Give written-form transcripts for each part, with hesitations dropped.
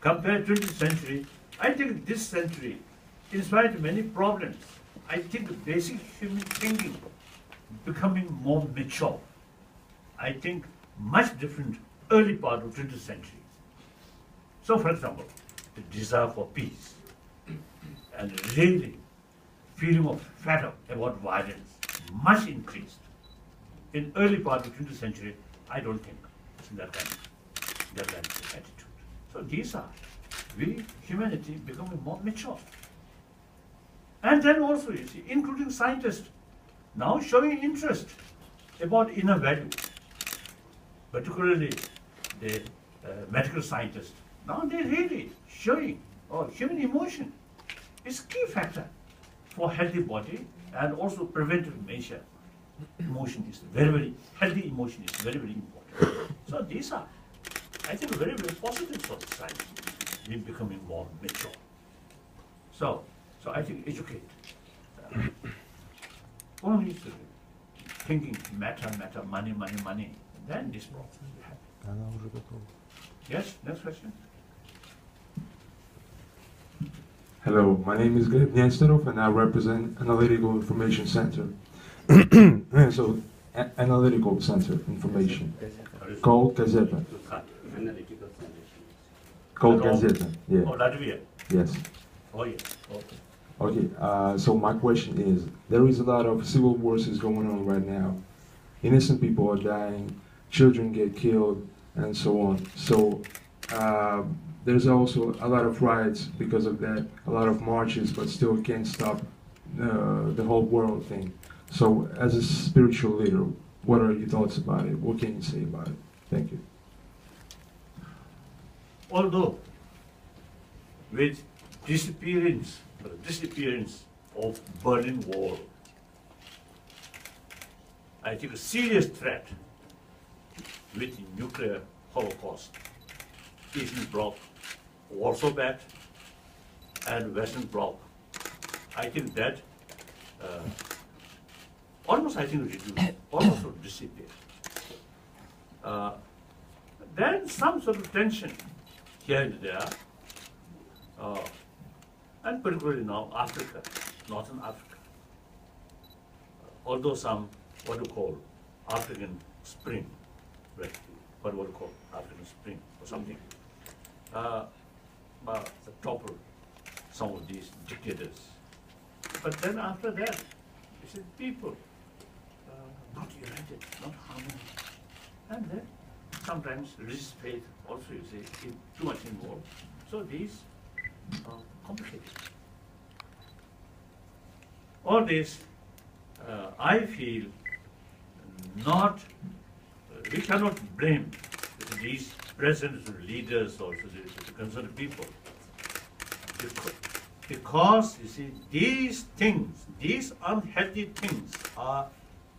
compared to 20th century, I think this century, in spite of many problems, I think the basic human thinking becoming more mature. I think much different early part of 20th century. So for example, the desire for peace and really feeling of fed up about violence much increased. In early part of 20th century, I don't think it's that kind of attitude. So these are humanity becoming more mature. And then also, you see, including scientists, now showing interest about inner value, particularly the medical scientists. Now they're really showing human emotion is key factor for healthy body and also preventive measure. Emotion is healthy emotion is very, very important. So these are, I think, very, very positive for society. We're becoming more mature. So I think educate. Only thinking matter, money, then this problem will happen. Yes, next question. Hello, my name is Gleb Nesterov and I represent Analytical Information Center. So, Analytical Center Information. Called Gazeta. Called Gazeta, yeah. Oh, Latvia. Yes. Oh, yeah. Okay. Okay, so my question is, there is a lot of civil wars is going on right now. Innocent people are dying, children get killed, and so on. So there's also a lot of riots because of that, a lot of marches, but still can't stop the whole world thing. So as a spiritual leader, what are your thoughts about it? What can you say about it? Thank you. Although with disappearance of Berlin Wall, I think a serious threat with nuclear holocaust, Eastern Bloc, Warsaw Pact, and Western Bloc. I think that almost reduced, almost disappeared. Then some sort of tension here and there, and particularly now Africa, Northern Africa. Although some, what you call, African Spring, right? What you call African Spring or something, topple some of these dictators. But then after that, you see people not united, not harmonious, and then sometimes religious faith also, you see, too much involved. So these are complicated. All this, I feel, we cannot blame these presidents or leaders or the concerned people. Because, you see, these things, these unhealthy things are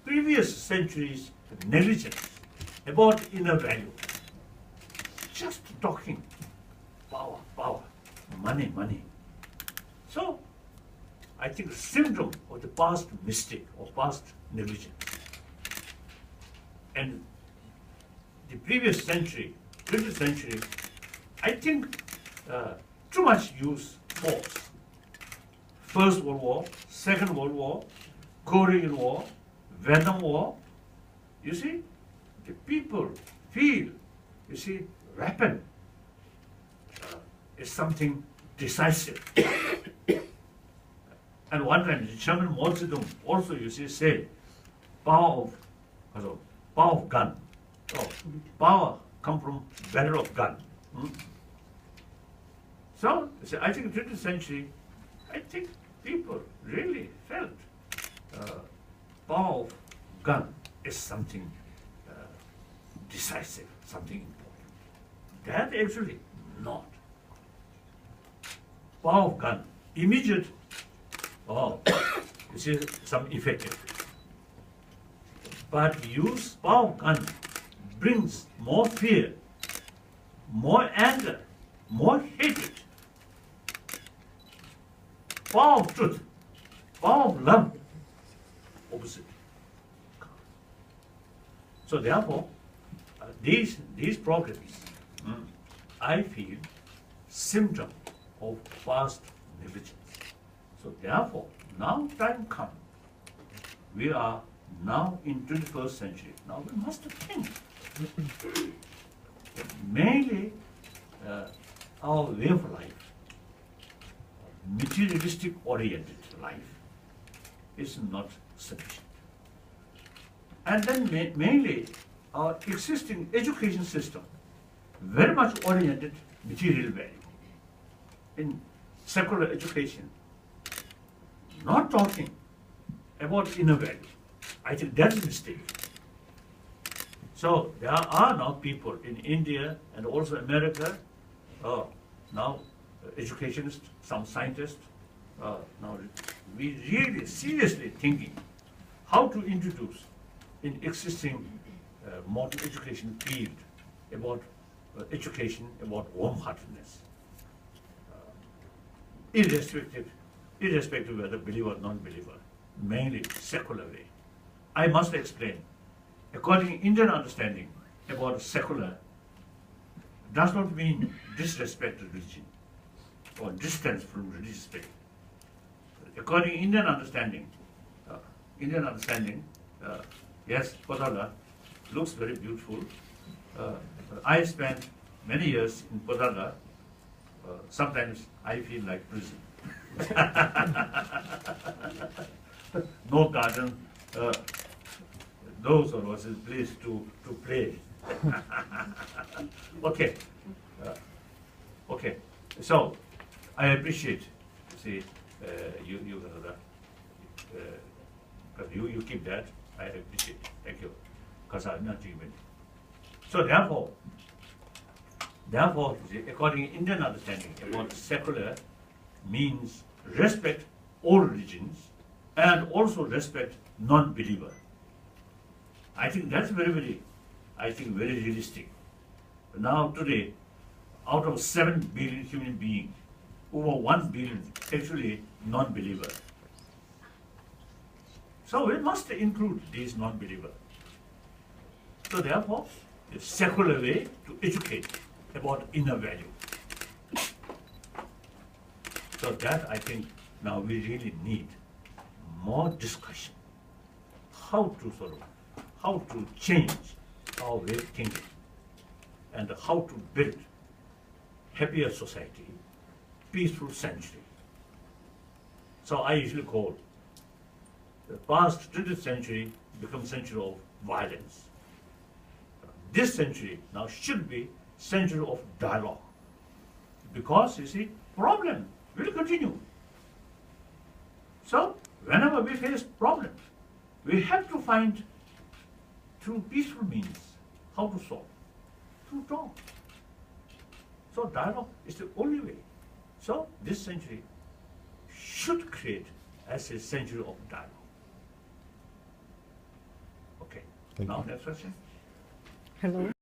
previous centuries' negligence about inner value. Just talking, power, money. So, I think symptom of the past mistake or past negligence. And the previous century, 20th century, I think too much use force. First World War, Second World War, Korean War, Vietnam War. You see, the people feel, you see, weapon is something decisive. And one time, the German Mao Zedong also, you see, say, power of gun. Oh, power come from battle of gun. So, you see, I think 20th century, I think people really felt power of gun is something decisive, something important. That actually not. Power of gun, immediate, you see, some effective. But use power of gun brings more fear, more anger, more hatred. Power of truth, power of love, opposite. So therefore, these problems, I feel, symptom of past negligence. So therefore, now time comes. We are now in 21st century. Now we must think. Mainly, our way of life, materialistic oriented life, is not sufficient. And then mainly, our existing education system, very much oriented material value. In secular education, not talking about inner value. I think that's a mistake. So there are now people in India and also America, now educationists, some scientists, now we really seriously thinking how to introduce in existing modern education field about education, about warm-heartedness, irrespective whether believer or non-believer, mainly secular way. I must explain, according to Indian understanding about secular, does not mean disrespect to religion or distance from religious faith. According to Indian understanding, yes, Podala looks very beautiful. I spent many years in Podala. Sometimes I feel like prison. No garden, those of us is place to play. Okay, okay. So I appreciate, see, you keep that. I appreciate. Thank you, because I'm not human. So therefore, according to Indian understanding, about secular means respect all religions and also respect non-believer. I think that's very realistic. Now today, out of 7 billion human beings, over 1 billion actually non-believer. So we must include these non-believers. So therefore, the secular way to educate about inner value. So that I think now we really need more discussion. How to change our way of thinking and how to build happier society, peaceful century. So I usually call the past 20th century become century of violence. This century now should be century of dialogue. Because, you see, problem will continue. So, whenever we face problems, we have to find through peaceful means how to solve, through talk. So dialogue is the only way. So this century should create as a century of dialogue. Okay, now next question. Hello.